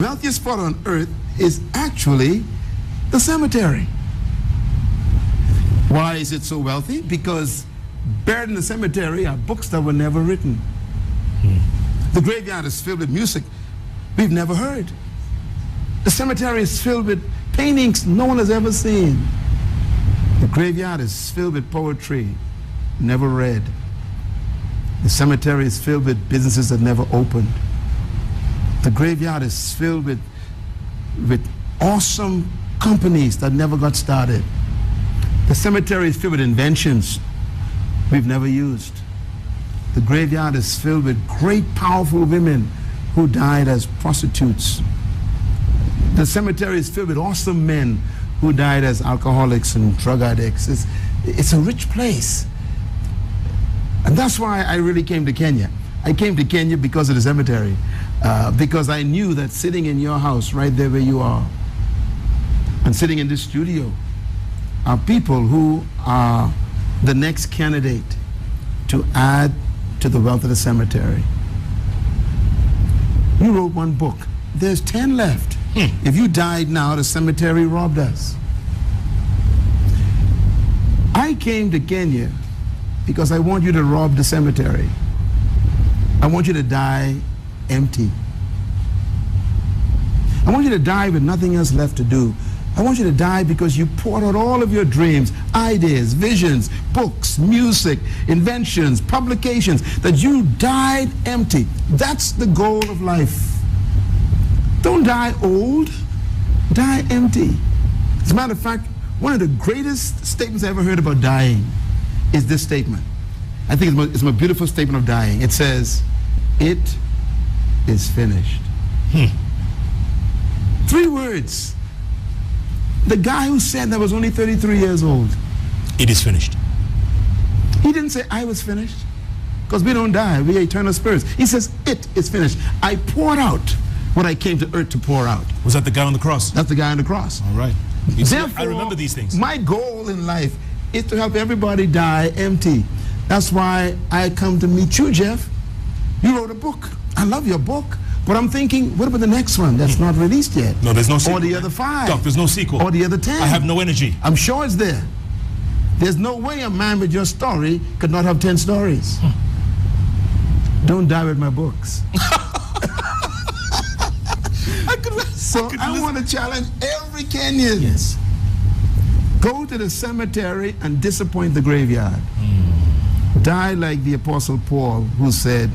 The wealthiest spot on earth is actually the cemetery. Why is it so wealthy? Because buried in the cemetery are books that were never written. The graveyard is filled with music we've never heard. The cemetery is filled with paintings no one has ever seen. The graveyard is filled with poetry never read. The cemetery is filled with businesses that never opened. The graveyard is filled with awesome companies that never got started. The cemetery is filled with inventions we've never used. The graveyard is filled with great, powerful women who died as prostitutes. The cemetery is filled with awesome men who died as alcoholics and drug addicts. It's a rich place. And that's why I really came to Kenya. I came to Kenya because of the cemetery, because I knew that sitting in your house right there where you are and sitting in this studio are people who are the next candidate to add to the wealth of the cemetery. You wrote one book. There's 10 left. If you died now, the cemetery robbed us. I came to Kenya because I want you to rob the cemetery. I want you to die empty. I want you to die with nothing else left to do. I want you to die because you poured out all of your dreams, ideas, visions, books, music, inventions, publications, that you died empty. That's the goal of life. Don't die old, die empty. As a matter of fact, one of the greatest statements I ever heard about dying is this statement. I think it's a beautiful statement of dying. It says, "It is finished." 3 words. The guy who said that was only 33 years old. It is finished. He didn't say, "I was finished," because we don't die, we are eternal spirits. He says, "It is finished. I poured out what I came to earth to pour out." Was that the guy on the cross? That's the guy on the cross. All right. You see, Therefore, I remember these things. My goal in life is to help everybody die empty. That's why I come to meet you, Jeff. You wrote a book. I love your book. But I'm thinking, what about the next one that's not released yet? No, there's no sequel. Or the other 5. Doc, there's no sequel. Or the other 10. I have no energy. I'm sure it's there. There's no way a man with your story could not have 10 stories. Don't die with my books. I want to challenge every Kenyan. Yes. Go to the cemetery and disappoint the graveyard. Die like the Apostle Paul, who said,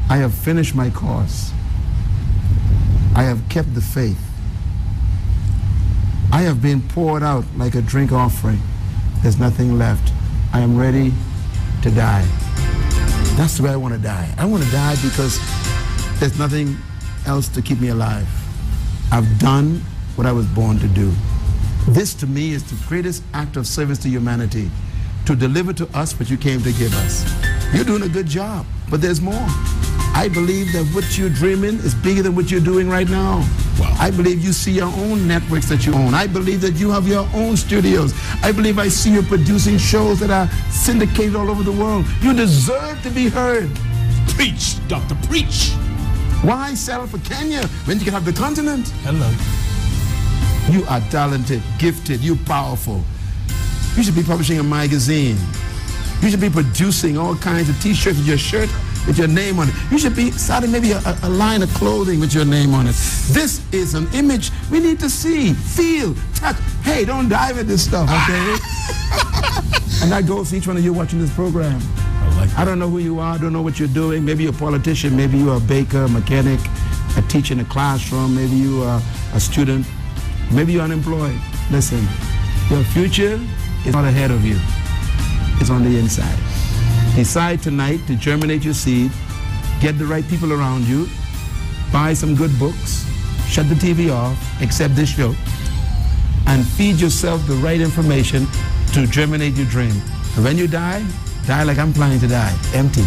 "I have finished my course. I have kept the faith. I have been poured out like a drink offering. There's nothing left. I am ready to die." That's the way I want to die. I want to die because there's nothing else to keep me alive. I've done what I was born to do. This to me is the greatest act of service to humanity, to deliver to us what you came to give us. You're doing a good job, but there's more. I believe that what you're dreaming is bigger than what you're doing right now. Wow. I believe you see your own networks that you own. I believe that you have your own studios. I believe I see you producing shows that are syndicated all over the world. You deserve to be heard. Preach, doctor, preach. Why settle for Kenya when you can have the continent? Hello. You are talented, gifted, you're powerful. You should be publishing a magazine. You should be producing all kinds of t-shirts with your shirt with your name on it. You should be starting maybe a line of clothing with your name on it. This is an image we need to see, feel, touch. Hey, don't die with this stuff, okay? And that goes to each one of you watching this program. I don't know who you are, I don't know what you're doing. Maybe you're a politician, maybe you're a baker, a mechanic, a teacher in a classroom, maybe you are a student, maybe you're unemployed. Listen, your future is not ahead of you, it's on the inside. Decide tonight to germinate your seed, get the right people around you, buy some good books, shut the TV off, accept this show, and feed yourself the right information to germinate your dream. And when you die like I'm planning to die, empty.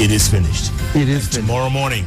It is finished. It is finished. Tomorrow morning,